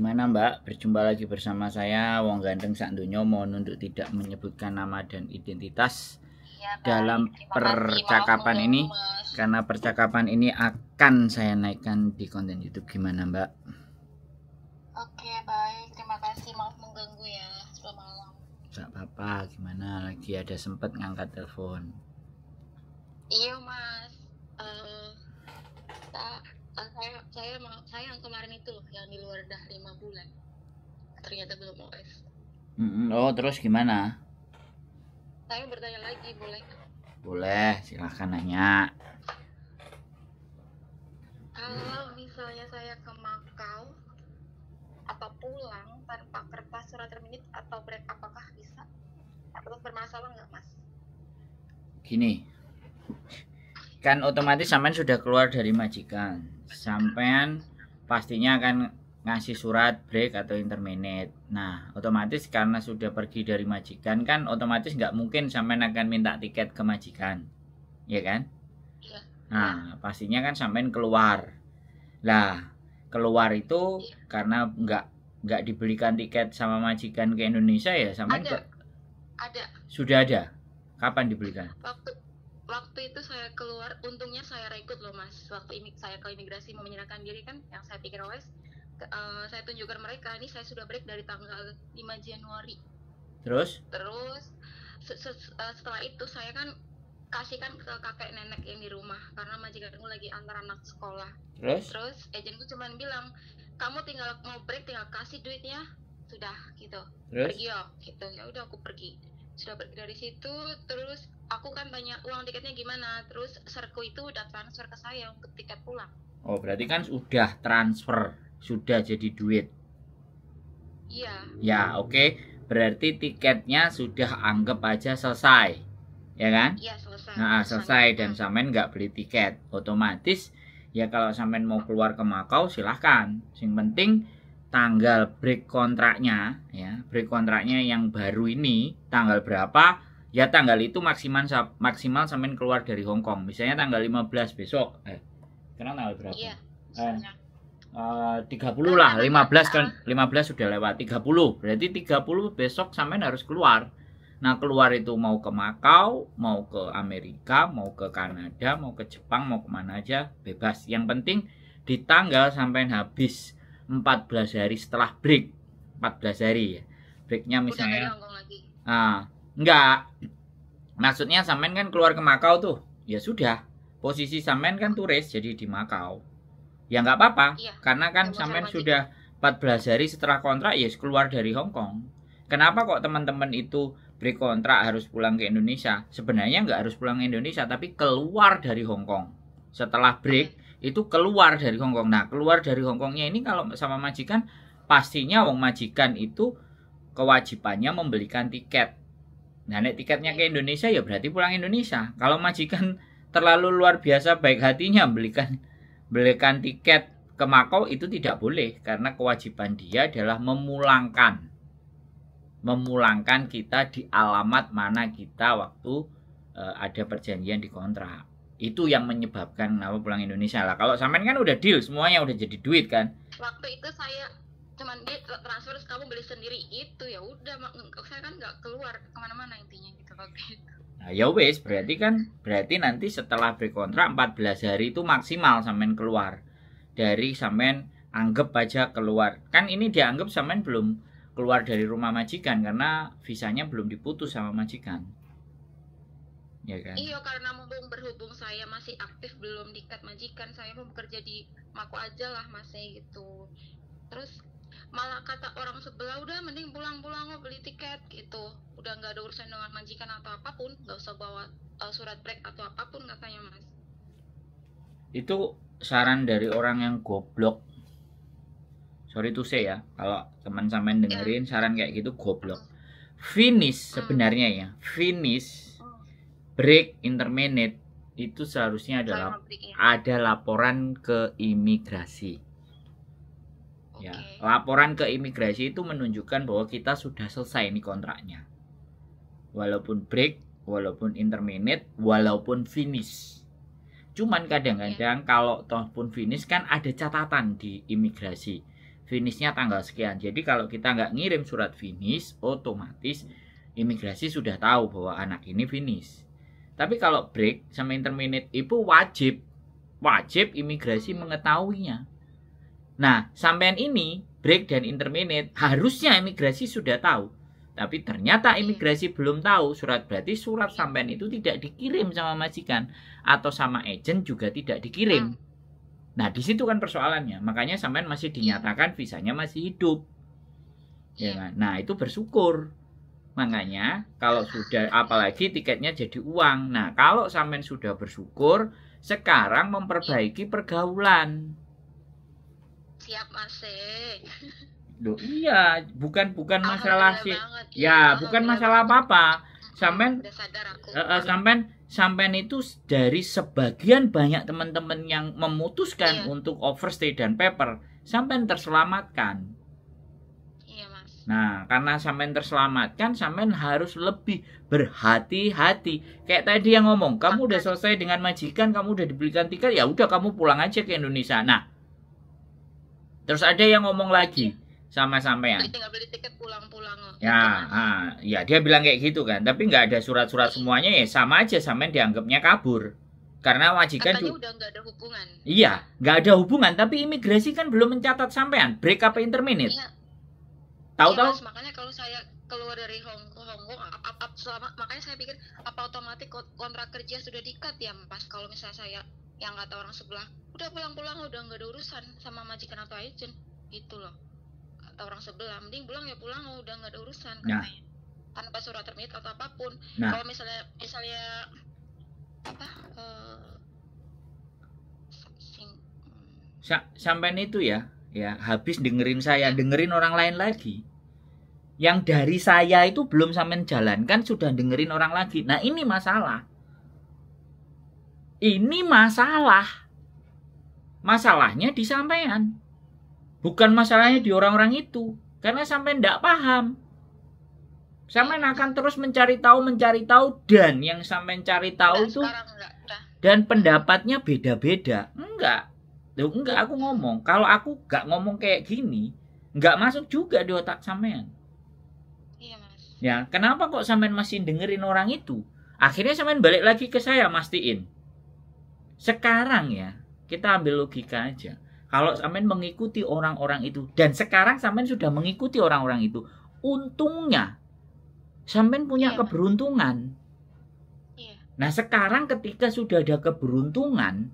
Gimana Mbak? Berjumpa lagi bersama saya Wong Gandeng Sak Donya, mohon untuk tidak menyebutkan nama dan identitas Ya, dalam percakapan ini, karena percakapan ini akan saya naikkan di konten YouTube. Gimana Mbak? Oke, baik. Terima kasih. Maaf mengganggu ya. Selamat malam. Gak apa-apa, gimana? Lagi ada sempet ngangkat telepon. Iya, Mas. Saya yang kemarin itu loh, yang di luar dah 5 bulan. Ternyata belum OS. Oh, terus gimana? Saya bertanya lagi, boleh? Boleh, silahkan nanya. Kalau misalnya saya ke Makau atau pulang tanpa kertas surat terminit atau break, apakah bisa? Atau bermasalah nggak, Mas? Gini, kan otomatis sampean sudah keluar dari majikan, sampean pastinya akan ngasih surat break atau interminate. Nah, otomatis karena sudah pergi dari majikan, kan otomatis nggak mungkin sampean akan minta tiket ke majikan, ya kan? Iya. Nah, pastinya kan sampean keluar. Lah, keluar itu karena nggak dibelikan tiket sama majikan ke Indonesia, ya sampean Ada. Sudah ada. Kapan dibelikan? Waktu itu saya keluar, untungnya saya rekrut loh Mas. Waktu saya ke imigrasi mau menyerahkan diri kan, yang saya pikir OS, saya tunjukkan mereka, ini saya sudah break dari tanggal 5 Januari. Terus setelah itu saya kan kasihkan ke kakek nenek yang di rumah, karena majikanku lagi antar anak sekolah. Terus agenku cuma bilang, kamu tinggal mau break, tinggal kasih duitnya, sudah gitu. Terus? Pergi yo, gitu. Ya udah aku pergi. Sudah pergi dari situ, terus aku kan tanya uang tiketnya gimana, terus serku itu udah transfer ke saya untuk tiket pulang. Oh, berarti kan sudah transfer, sudah jadi duit. Iya. Ya, oke. Berarti tiketnya sudah anggap aja selesai, ya kan? Iya, selesai. Nah, selesai dan sampean nggak beli tiket, otomatis ya kalau sampean mau keluar ke Makau silahkan. Yang penting tanggal break kontraknya, ya, break kontraknya yang baru ini tanggal berapa? Ya tanggal itu maksimal sampean keluar dari Hong Kong. Misalnya tanggal 15 besok. Sekarang tanggal berapa? Iya. 30 lah, 15 kan, 15 sudah lewat, 30. Berarti 30 besok sampean harus keluar. Nah, keluar itu mau ke Makau, mau ke Amerika, mau ke Kanada, mau ke Jepang, mau kemana aja, bebas. Yang penting di tanggal sampean habis 14 hari setelah break. 14 hari ya. Breaknya misalnya. Enggak. Maksudnya sampean kan keluar ke Makau tuh. Ya sudah. Posisi sampean kan turis jadi di Makau. Ya nggak apa-apa. Iya, karena kan sampean sudah 14 hari setelah kontrak ya keluar dari Hong Kong. Kenapa kok teman-teman itu break kontrak harus pulang ke Indonesia? Sebenarnya nggak harus pulang ke Indonesia, tapi keluar dari Hong Kong. Setelah break itu keluar dari Hong Kong. Nah, keluar dari Hong Kongnya ini kalau sama majikan, pastinya wong majikan itu kewajibannya membelikan tiket. Nah, nek tiketnya ke Indonesia ya berarti pulang Indonesia. Kalau majikan terlalu luar biasa baik hatinya belikan tiket ke Makau itu tidak boleh, karena kewajiban dia adalah memulangkan kita di alamat mana kita waktu ada perjanjian di kontrak. Itu yang menyebabkan kenapa pulang Indonesia lah. Kalau sampean kan udah deal semuanya, udah jadi duit kan. Waktu itu saya cuman dia transfer, kamu beli sendiri itu, ya udah, saya kan nggak keluar kemana-mana intinya gitu waktu itu. Nah, ya wes, berarti nanti setelah berkontrak 14 hari itu maksimal sampean keluar. Dari sampean anggap aja keluar. Kan ini dianggap sampean belum keluar dari rumah majikan karena visanya belum diputus sama majikan. Ya kan? Iya, karena berhubung saya masih aktif belum diikat majikan, saya mau bekerja di Makau aja lah masih gitu. Terus malah kata orang sebelah, udah mending pulang-pulang mau beli tiket gitu, udah nggak ada urusan dengan majikan atau apapun, nggak usah bawa surat break atau apapun katanya Mas. Itu saran dari orang yang goblok. Sorry to say ya, kalau teman sampean dengerin saran kayak gitu goblok. Finish sebenarnya ya, finish break interminate itu seharusnya ada laporan ke imigrasi. Ya, laporan ke imigrasi itu menunjukkan bahwa kita sudah selesai nih kontraknya. Walaupun break, walaupun interminate, walaupun finish. Cuman kadang-kadang kalau toh pun finish kan ada catatan di imigrasi. finishnya tanggal sekian. Jadi kalau kita nggak ngirim surat finish, otomatis imigrasi sudah tahu bahwa anak ini finish. Tapi kalau break sama intermediate itu wajib imigrasi mengetahuinya. Nah, sampean ini break dan intermediate harusnya imigrasi sudah tahu. Tapi ternyata imigrasi belum tahu surat, berarti surat sampean itu tidak dikirim sama majikan atau sama agent juga tidak dikirim. Nah, di situ kan persoalannya. Makanya sampean masih dinyatakan visanya masih hidup. Ya kan? Nah, itu bersyukur. Makanya kalau sudah, apalagi tiketnya jadi uang. Nah, kalau sampean sudah bersyukur, sekarang memperbaiki pergaulan. Siap Mas. Loh, iya, bukan masalah sih. Ya, bukan masalah apa-apa. Sampean sampean itu dari sebagian banyak teman-teman yang memutuskan untuk overstay dan paper, sampean terselamatkan. Iya, Mas. Nah, karena sampean terselamatkan, sampean harus lebih berhati-hati. Kayak tadi yang ngomong, kamu udah selesai dengan majikan, kamu udah dibelikan tiket, ya udah kamu pulang aja ke Indonesia. Nah, terus ada yang ngomong lagi sama sampean. Tinggal beli tiket pulang-pulang. Ya dia bilang kayak gitu kan. Tapi nggak ada surat-surat semuanya, ya sama aja sampean dianggapnya kabur. Karena majikan katanya udah nggak ada hubungan. Iya, nggak ada hubungan. Tapi imigrasi kan belum mencatat sampean break apa intermediate. Iya. Tahu-tahu. Iya, makanya kalau saya keluar dari Hong Kong, makanya saya pikir apa otomatis kontrak kerja sudah diikat ya, Mas. Kalau misalnya saya yang kata orang sebelah, udah pulang-pulang, udah nggak ada urusan sama majikan atau agent, gitu loh. Kata orang sebelah, mending pulang ya pulang, udah nggak ada urusan katanya. Tanpa surat termit atau apapun. Kalau misalnya apa? Sampean itu ya habis dengerin saya, dengerin orang lain lagi. Yang dari saya itu belum sampean jalankan, sudah dengerin orang lagi. Nah, ini masalah. Ini masalah. Masalahnya di sampean. Bukan masalahnya di orang-orang itu. Karena sampean tidak paham. Sampean akan terus mencari tahu, dan yang sampean cari tahu itu dan pendapatnya beda-beda. Enggak, aku ngomong. Kalau aku nggak ngomong kayak gini, nggak masuk juga di otak sampean. Iya, Mas. Ya, kenapa kok sampean masih dengerin orang itu? Akhirnya sampean balik lagi ke saya, mastiin. Sekarang ya, kita ambil logika aja. Kalau sampean mengikuti orang-orang itu, dan sekarang sampean sudah mengikuti orang-orang itu, untungnya sampean punya keberuntungan. Iya. Nah, sekarang ketika sudah ada keberuntungan,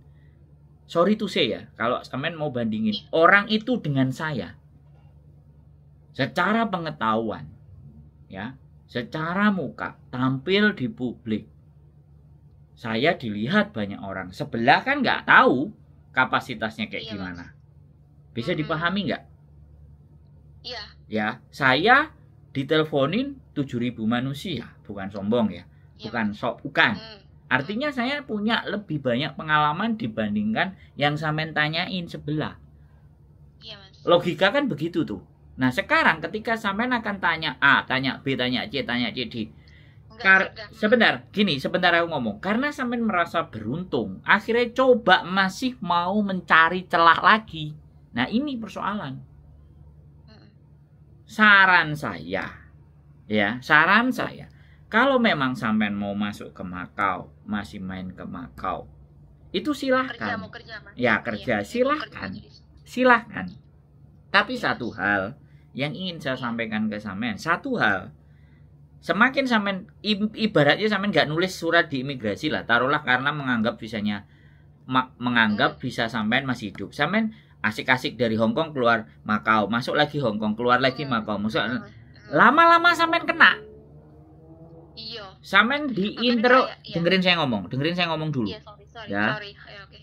sorry to say ya, kalau sampean mau bandingin orang itu dengan saya, secara pengetahuan, ya, secara muka, tampil di publik, saya dilihat banyak orang. Sebelah kan nggak tahu kapasitasnya kayak gimana. Bisa dipahami nggak? Iya. Ya, saya diteleponin 7.000 manusia, bukan sombong ya, bukan bukan. Artinya saya punya lebih banyak pengalaman dibandingkan yang sampean tanyain sebelah. Iya, Mas. Logika kan begitu tuh. Nah, sekarang ketika sampean akan tanya A, tanya B, tanya C, tanya C, D. Sebentar aku ngomong. Karena sampean merasa beruntung, akhirnya coba masih mau mencari celah lagi. Nah, ini persoalan. Saran saya, kalau memang sampean mau masuk ke Makau, masih main ke Makau, itu silahkan. Kerja, Mas. Ya, kerja, silahkan. Tapi satu hal yang ingin saya sampaikan ke sampean, semakin sampean ibaratnya sampean nggak nulis surat di imigrasi lah, taruhlah karena menganggap visa sampean masih hidup. Sampean asik-asik dari Hong Kong keluar Makau, masuk lagi Hong Kong, keluar lagi Makau, lama-lama sampean kena. Iya. Sampean dengerin saya ngomong dulu. Iya, sorry. Oke.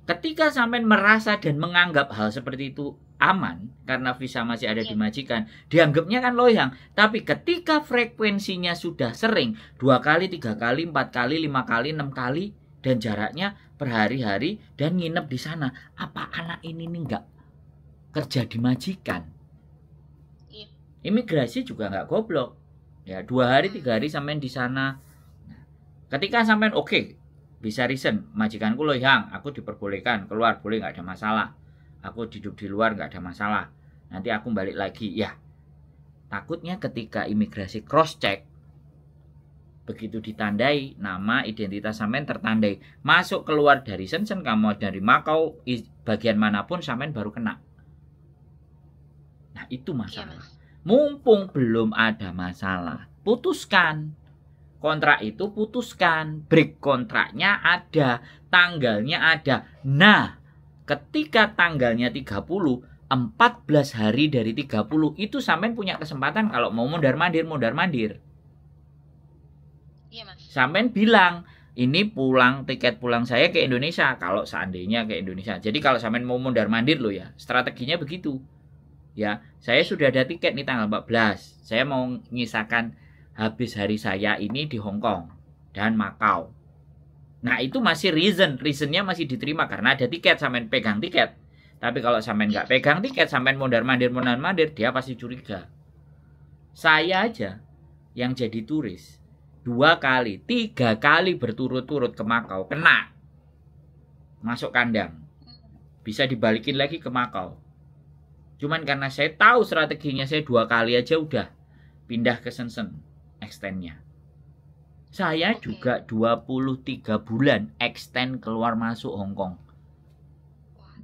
Ketika sampean merasa dan menganggap hal seperti itu aman karena visa masih ada di majikan, dianggapnya kan loyang. Tapi ketika frekuensinya sudah sering, 2 kali, 3 kali, 4 kali, 5 kali, 6 kali, dan jaraknya berhari-hari dan nginep di sana, apa anak ini nih nggak kerja di majikan? Iya. Imigrasi juga nggak goblok. Ya, 2 hari, 3 hari sampean di sana. Ketika sampean oke, bisa reason, majikanku loyang, aku diperbolehkan keluar, boleh, nggak ada masalah. Aku hidup di luar nggak ada masalah. nanti aku balik lagi. Ya, takutnya ketika imigrasi cross check, begitu ditandai nama identitas sampean tertandai, masuk keluar dari Shenzhen, kamu dari Makau, bagian manapun sampean baru kena. Nah, itu masalah. Mumpung belum ada masalah, putuskan. Kontrak itu putuskan. Break kontraknya ada, tanggalnya ada. Nah, ketika tanggalnya 30, 14 hari dari 30 itu sampean punya kesempatan kalau mau mondar-mandir. Iya, Mas. Sampean bilang, ini tiket pulang saya ke Indonesia, kalau seandainya ke Indonesia. Jadi kalau sampean mau mondar-mandir loh ya, strateginya begitu. Ya, saya sudah ada tiket nih tanggal 14. Saya mau nyisakan habis hari saya ini di Hong Kong dan Makau. Nah, itu masih reasonnya masih diterima karena ada tiket, sampean pegang tiket. Tapi kalau sampean nggak pegang tiket, sampean mondar-mandir, dia pasti curiga. Saya aja yang jadi turis 2 kali, 3 kali berturut-turut ke Makau, kena masuk kandang, bisa dibalikin lagi ke Makau. Cuman karena saya tahu strateginya, saya 2 kali aja udah pindah ke Shenzhen extendnya. Saya juga 23 bulan extend keluar masuk Hong Kong,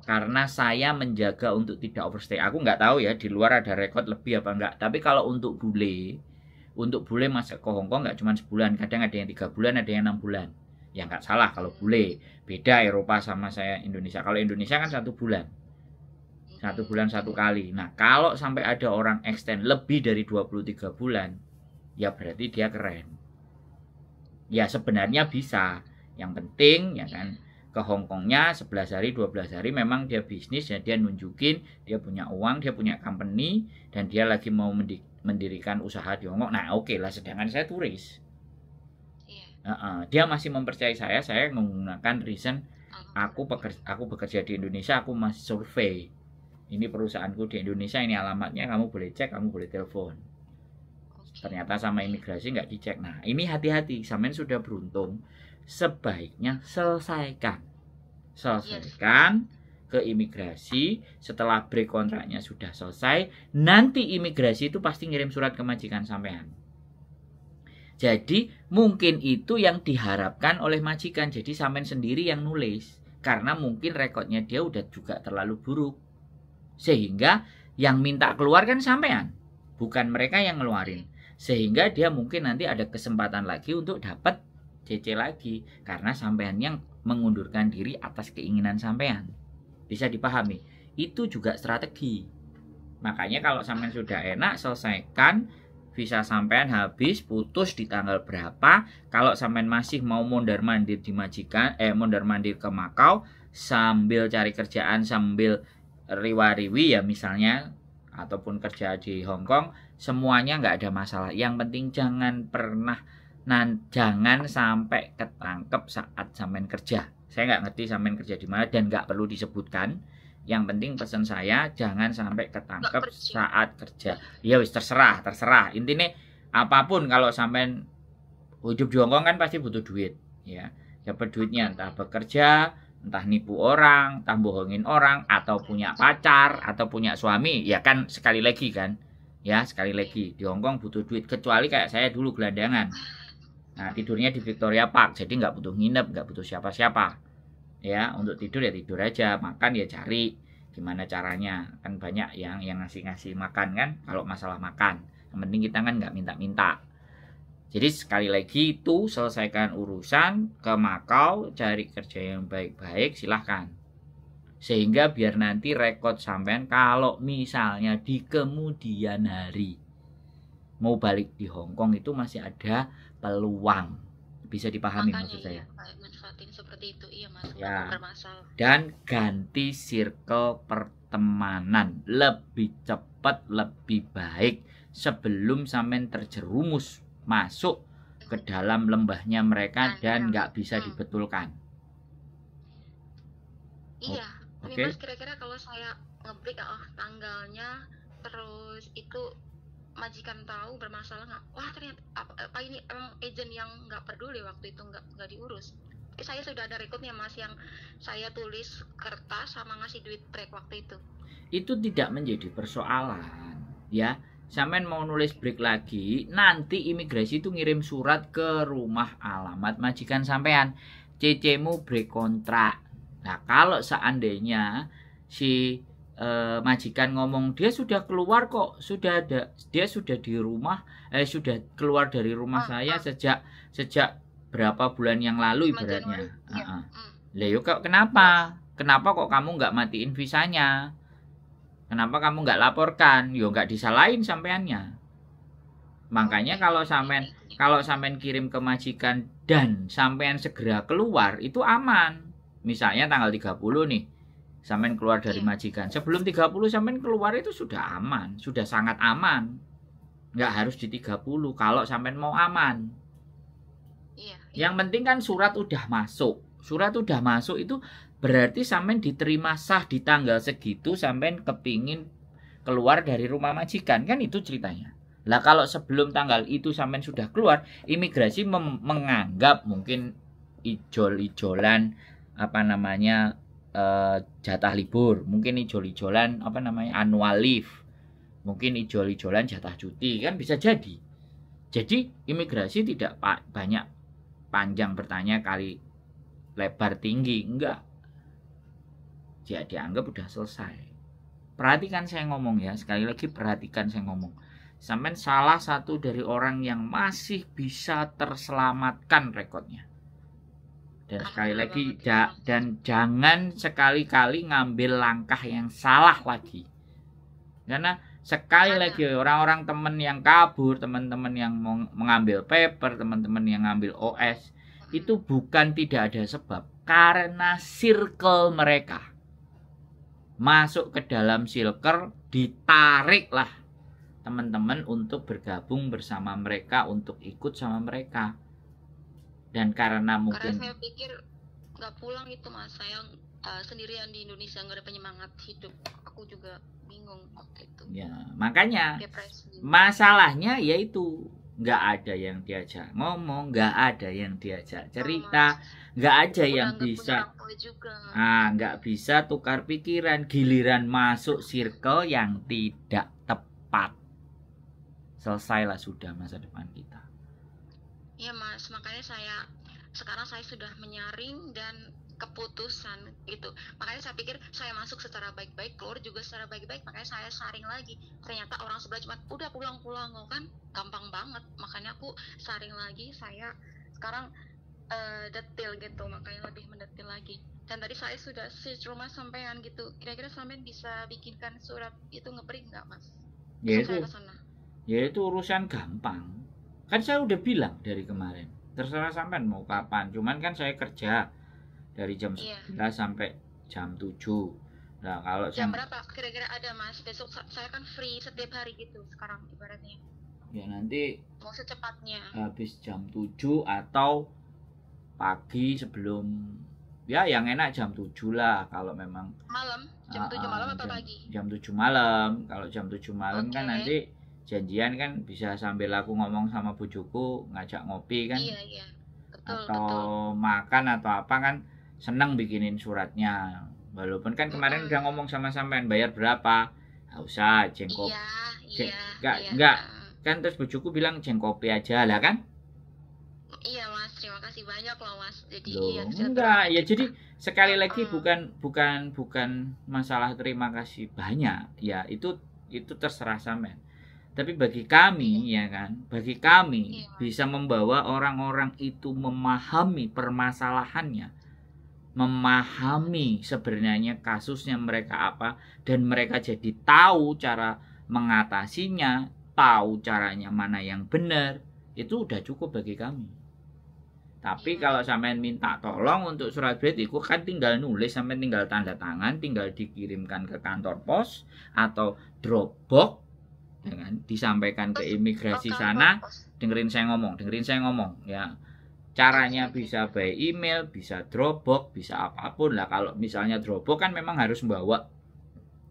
karena saya menjaga untuk tidak overstay. Aku nggak tahu ya di luar ada rekod lebih apa enggak, tapi kalau untuk bule masuk ke Hong Kong nggak cuma sebulan, kadang ada yang 3 bulan, ada yang 6 bulan. Ya nggak salah kalau bule. Beda Eropa sama saya Indonesia. Kalau Indonesia kan 1 bulan. 1 bulan 1 kali. Nah, kalau sampai ada orang extend lebih dari 23 bulan, ya berarti dia keren. Ya sebenarnya bisa. Yang penting ya kan, ke Hong Kongnya 11 hari, 12 hari memang dia bisnis ya, dia nunjukin dia punya uang, dia punya company, dan dia lagi mau mendirikan usaha di Hong Kong. Nah, oke lah, sedangkan saya turis. Dia masih mempercayai saya menggunakan reason aku bekerja di Indonesia, aku masih survei. Ini perusahaanku di Indonesia, ini alamatnya, kamu boleh cek, kamu boleh telepon. Ternyata sama imigrasi nggak dicek. Nah, ini hati-hati, sampean sudah beruntung, sebaiknya selesaikan ke imigrasi. Setelah break kontraknya sudah selesai, nanti imigrasi itu pasti ngirim surat ke majikan sampean. Jadi mungkin itu yang diharapkan oleh majikan. Jadi sampean sendiri yang nulis, karena mungkin rekodnya dia udah juga terlalu buruk, sehingga yang minta keluar kan sampean, bukan mereka yang ngeluarin. Sehingga dia mungkin nanti ada kesempatan lagi untuk dapat CC lagi, karena sampean yang mengundurkan diri atas keinginan sampean. Bisa dipahami, itu juga strategi. Makanya kalau sampean sudah enak, selesaikan. Visa sampean habis, putus di tanggal berapa. Kalau sampean masih mau mondar-mandir di majikan, mondar-mandir ke Makau, sambil cari kerjaan, sambil riwa-riwi ya misalnya, ataupun kerja di Hong Kong, semuanya nggak ada masalah. Yang penting jangan sampai ketangkep saat sampean kerja. Saya nggak ngerti sampean kerja di mana dan nggak perlu disebutkan. Yang penting pesan saya, jangan sampai ketangkep saat kerja. Ya wis, terserah. Intinya apapun, kalau sampean hidup di Hong Kong kan pasti butuh duit, ya. Dapat duitnya entah bekerja, entah nipu orang, entah bohongin orang, atau punya pacar, atau punya suami, ya kan sekali lagi di Hong Kong butuh duit. Kecuali kayak saya dulu gelandangan. Nah, tidurnya di Victoria Park, jadi nggak butuh nginep, nggak butuh siapa-siapa. Ya, untuk tidur ya tidur aja, makan ya cari gimana caranya. Kan banyak yang ngasih makan kan, kalau masalah makan. Yang penting kita kan nggak minta-minta. Jadi sekali lagi itu, selesaikan urusan ke Makau, cari kerja yang baik-baik, silahkan. Sehingga biar nanti rekod sampean kalau misalnya di kemudian hari mau balik di Hong Kong itu masih ada peluang. Bisa dipahami maksud saya. Manfaatin seperti itu, iya Mas. Ya. Dan ganti circle pertemanan, lebih cepat, lebih baik sebelum sampean terjerumus masuk ke dalam lembahnya mereka dan nggak bisa dibetulkan. Iya. Tapi Mas, kira-kira kalau saya ngebreak tanggalnya, terus itu majikan tahu, bermasalah nggak? Wah, ternyata apa ini emang agent yang nggak peduli waktu itu, nggak diurus. Tapi saya sudah ada rekodnya Mas, yang saya tulis kertas sama ngasih duit break waktu itu. itu tidak menjadi persoalan ya. Sampean mau nulis break lagi, nanti imigrasi itu ngirim surat ke rumah alamat majikan sampean, CC-mu break kontrak. Nah, kalau seandainya si majikan ngomong dia sudah keluar kok, dia sudah di rumah, sudah keluar dari rumah saya sejak berapa bulan yang lalu ibaratnya. Lah yuk kenapa kok kamu nggak matiin visanya? Kenapa kamu nggak laporkan? Yo nggak disalahin sampeannya. Makanya kalau sampean kirim ke majikan dan sampean segera keluar itu aman. Misalnya tanggal 30 nih, sampean keluar dari majikan. Sebelum 30 sampean keluar itu sudah aman, sudah sangat aman. Nggak harus di 30 kalau sampean mau aman. Yang penting kan surat udah masuk. Surat udah masuk itu berarti sampean diterima sah di tanggal segitu, sampean kepingin keluar dari rumah majikan, kan itu ceritanya. Lah kalau sebelum tanggal itu sampean sudah keluar, imigrasi menganggap mungkin ijol-ijolan jatah libur, mungkin ijol-ijolan annual leave, mungkin ijol-ijolan jatah cuti, kan bisa jadi. Jadi imigrasi tidak banyak panjang bertanya kali lebar tinggi, enggak. Dia dianggap udah selesai. Perhatikan saya ngomong ya, sekali lagi perhatikan saya ngomong. Sampai salah satu dari orang yang masih bisa terselamatkan rekodnya. Dan sekali lagi dan jangan sekali-kali ngambil langkah yang salah lagi. Karena sekali lagi orang-orang teman yang kabur, teman-teman yang mengambil paper, teman-teman yang ngambil OS, itu bukan tidak ada sebab, karena circle mereka. Masuk ke dalam circle, ditariklah teman-teman untuk bergabung bersama mereka, untuk ikut sama mereka. Dan karena saya pikir nggak pulang itu Mas, saya sendirian di Indonesia, nggak ada penyemangat hidup. Aku juga bingung waktu itu. Ya, makanya depresi. Masalahnya yaitu nggak ada yang diajak ngomong, nggak ada yang diajak cerita, nggak ada yang bisa, nggak bisa tukar pikiran. Giliran masuk circle yang tidak tepat, selesailah sudah masa depan kita. Iya Mas, makanya sekarang saya sudah menyaring dan keputusan gitu. Makanya saya pikir saya masuk secara baik-baik, keluar juga secara baik-baik, makanya saya saring lagi. Ternyata orang sebelah cuma udah pulang-pulang kan, gampang banget. Makanya aku saring lagi, saya sekarang detail gitu, makanya lebih mendetil lagi. Dan tadi saya sudah search rumah sampean gitu. Kira-kira sampean bisa bikinkan surat itu ngeprint nggak Mas? Ya itu urusan gampang. Kan saya udah bilang dari kemarin. Terserah sampean mau kapan. Cuman kan saya kerja dari jam 11 sampai jam 7. Nah, kalau jam berapa kira-kira ada Mas? Besok saya kan free setiap hari gitu sekarang ibaratnya. Ya nanti mau secepatnya. Habis jam 7 atau pagi sebelum, ya yang enak jam 7 lah kalau memang. Malam? Jam 7 malam atau pagi? Jam 7 malam. Kalau jam 7 malam kan nanti janjian kan bisa sambil aku ngomong sama bujuku, ngajak ngopi kan. Iya. Betul, atau makan atau apa kan, seneng bikinin suratnya. Walaupun kan kemarin udah ngomong sama sampean bayar berapa, nggak usah jengkop. Enggak kan, terus bujuku bilang jengkopi aja lah kan. Iya Mas, terima kasih banyak loh Mas. Jadi enggak ya, jadi sekali lagi bukan masalah terima kasih banyak ya, itu terserah sampean. Tapi bagi kami ya kan, bagi kami bisa membawa orang-orang itu memahami permasalahannya, memahami sebenarnya kasusnya mereka apa, dan mereka jadi tahu cara mengatasinya, tahu caranya mana yang benar, itu udah cukup bagi kami. Tapi kalau sampean minta tolong untuk surat break itu kan tinggal nulis, sampean tinggal tanda tangan, tinggal dikirimkan ke kantor pos atau Dropbox, dengan disampaikan ke imigrasi sana. Dengerin saya ngomong ya. Caranya bisa by email, bisa Dropbox, bisa apapun lah. Kalau misalnya Dropbox kan memang harus membawa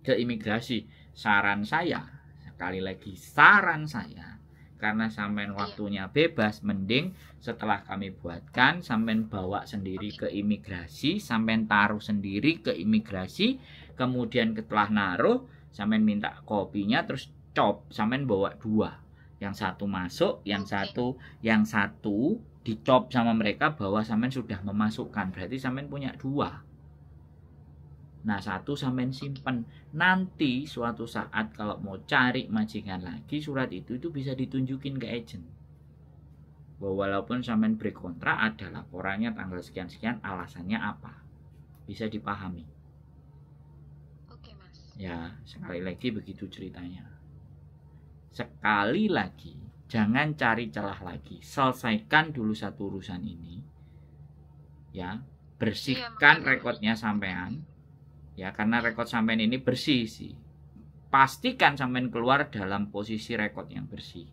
ke imigrasi. Saran saya, sekali lagi saran saya, karena sampean waktunya bebas, mending setelah kami buatkan sampean bawa sendiri ke imigrasi, sampean taruh sendiri ke imigrasi, kemudian setelah naruh sampean minta kopinya terus cop, sampean bawa 2. Yang satu masuk, yang satu dicop sama mereka bahwa sampean sudah memasukkan, berarti sampean punya 2. Nah, 1 sampean simpen. Nanti suatu saat kalau mau cari majikan lagi, surat itu bisa ditunjukin ke agent. Bahwa walaupun sampean break kontrak, ada laporannya tanggal sekian-sekian, alasannya apa. Bisa dipahami. Oke, Mas. Ya, sekali lagi begitu ceritanya. Sekali lagi, jangan cari celah lagi. Selesaikan dulu satu urusan ini. Ya, bersihkan rekodnya sampean. Ya, karena rekod sampean ini bersih sih. Pastikan sampean keluar dalam posisi rekod yang bersih.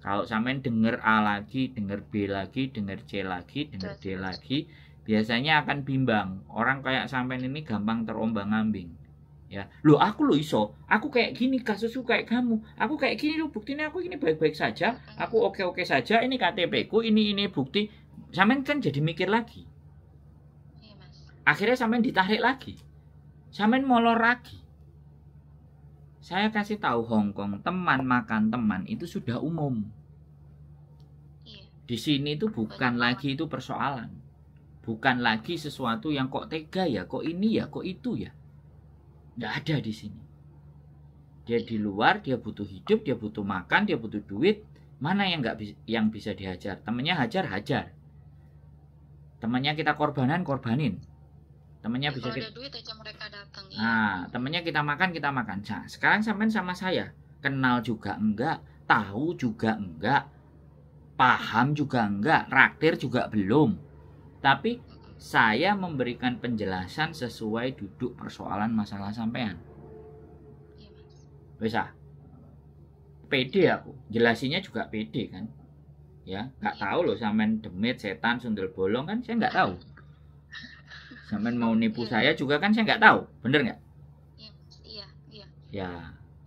Kalau sampean denger A lagi, denger B lagi, denger C lagi, denger D lagi, biasanya akan bimbang. Orang kayak sampean ini gampang terombang-ambing. Ya, loh aku lo iso, aku kayak gini, kasusku kayak kamu, aku kayak gini lo, buktinya aku ini baik-baik saja, aku oke-oke saja, ini KTP ku, ini bukti. Sampean kan jadi mikir lagi. Akhirnya sampean ditarik lagi. Sampean molor lagi. Saya kasih tahu Hongkong, teman makan teman itu sudah umum. Di sini itu bukan lagi itu persoalan. Bukan lagi sesuatu yang kok tega ya, kok ini ya, kok itu ya. Nggak ada di sini. Dia di luar, dia butuh hidup, dia butuh makan, dia butuh duit. Mana yang bisa dihajar? Temennya hajar. Temennya kita korbanin. Temennya bisa kita, ada duit aja mereka datang. Nah, temennya kita makan. Nah, sekarang sampean sama saya kenal juga enggak, tahu juga enggak, paham juga enggak, raktir juga belum. Tapi saya memberikan penjelasan sesuai duduk persoalan masalah sampean. Bisa? Pede aku, jelasinya juga pede kan? Ya, nggak tahu loh sampean demit, setan, sundel bolong kan saya nggak tahu. Sampean mau nipu saya juga kan saya nggak tahu, bener nggak? Iya. Ya,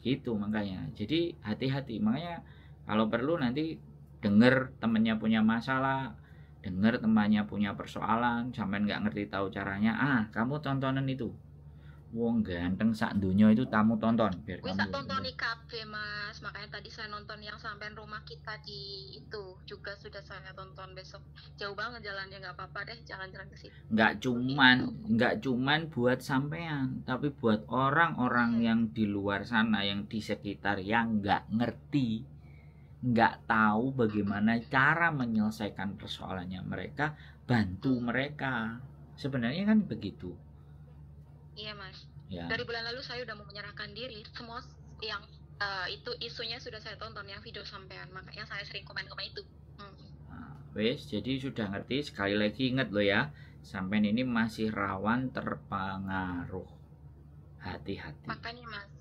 gitu makanya. Jadi hati-hati, makanya kalau perlu nanti denger temennya punya masalah, denger temannya punya persoalan, sampean nggak ngerti tahu caranya, kamu tontonan itu. Wong ganteng sak dunia itu kamu tonton biar kamu. Bisa tonton di kafe Mas, makanya tadi saya nonton yang sampean rumah kita di itu juga sudah saya tonton besok. Jauh banget jalannya, nggak apa-apa deh jalan-jalan ke situ. Nggak cuman buat sampean, tapi buat orang-orang yang di luar sana, yang di sekitar yang nggak ngerti, nggak tahu bagaimana cara menyelesaikan persoalannya mereka, bantu mereka. Sebenarnya kan begitu. Iya Mas. Ya. Dari bulan lalu saya udah mau menyerahkan diri. Semua yang itu isunya sudah saya tonton, yang video sampean, makanya saya sering komen itu. Nah, wes, jadi sudah ngerti. Sekali lagi ingat lo ya, sampean ini masih rawan terpengaruh. Hati-hati. Makanya Mas,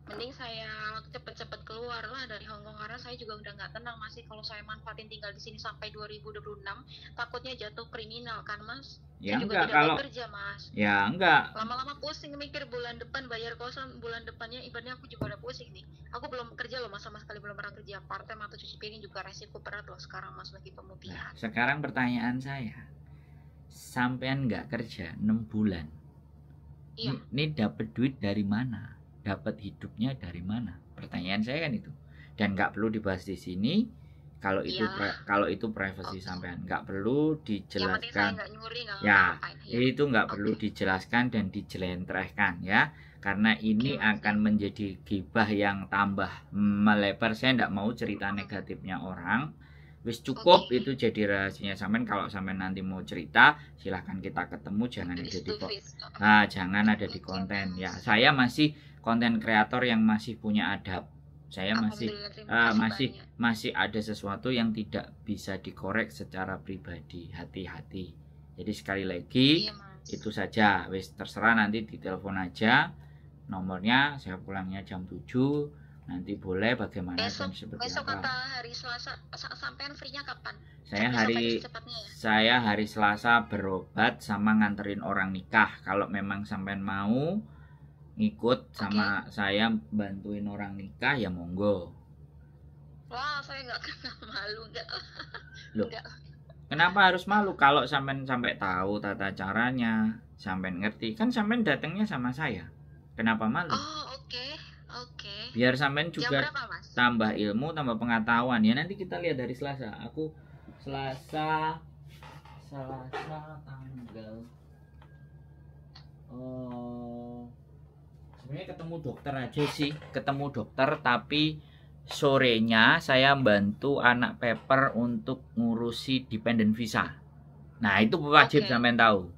mending saya cepet-cepet keluar lah dari Hongkong, karena saya juga udah nggak tenang masih kalau saya manfaatin tinggal di sini sampai 2026, takutnya jatuh kriminal kan Mas. Ya saya enggak, juga kalau bekerja Mas. Ya enggak. Lama-lama pusing mikir bulan depan bayar kosan, bulan depannya ibaratnya aku juga udah pusing nih. Aku belum kerja loh Mas, sama sekali belum pernah kerja part time atau cuci piring, juga resiko berat loh sekarang Mas lagi pemutihan. Nah, sekarang pertanyaan saya, sampean nggak kerja 6 bulan, iya. Ini dapat duit dari mana? Dapat hidupnya dari mana? Pertanyaan saya kan itu. Dan nggak perlu dibahas di sini. Kalau itu privasi sampean, nggak perlu dijelaskan. Itu nggak perlu dijelaskan dan dijelentrehkan ya, karena ini akan menjadi gibah yang tambah melebar. Saya nggak mau cerita negatifnya orang. Wis cukup, itu jadi rahasianya sampean. Kalau sampean nanti mau cerita, silahkan kita ketemu, jangan ada di konten ya. Saya masih konten kreator yang masih punya adab. Saya masih ada sesuatu yang tidak bisa dikorek secara pribadi. Hati-hati. Jadi sekali lagi, itu saja. Wis terserah, nanti ditelepon aja. Nomornya saya pulangnya jam 7. Nanti boleh bagaimana dan seperti besok apa. Kata hari Selasa sampean free-nya kapan? Saya hari Selasa berobat sama nganterin orang nikah. Kalau memang sampean mau ngikut sama saya bantuin orang nikah ya monggo. Wah, saya nggak kenal malu, nggak. Loh, Nggak. kenapa harus malu kalau sampean sampai tahu tata caranya, sampean ngerti, kan sampean datangnya sama saya. Kenapa malu? Oh, oke, oke. Biar sampean Jam juga berapa, Mas? tambah ilmu, tambah pengetahuan. Ya nanti kita lihat dari Selasa. Aku Selasa tanggal sebenarnya ketemu dokter aja sih, ketemu dokter, tapi sorenya saya bantu anak paper untuk ngurusi dependent visa. Nah, itu wajib Oke. sampean tahu.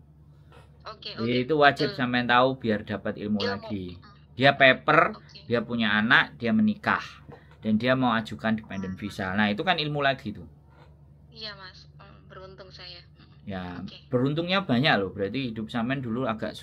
Oke, Ya, oke. itu wajib Betul. sampean tahu biar dapat ilmu Ilmu. lagi. Dia paper, Oke. dia punya anak, dia menikah, dan dia mau ajukan dependent visa. Nah, itu kan ilmu lagi tuh. Iya, Mas. Beruntung saya. Ya, Oke. beruntungnya banyak loh. Berarti hidup sampean dulu agak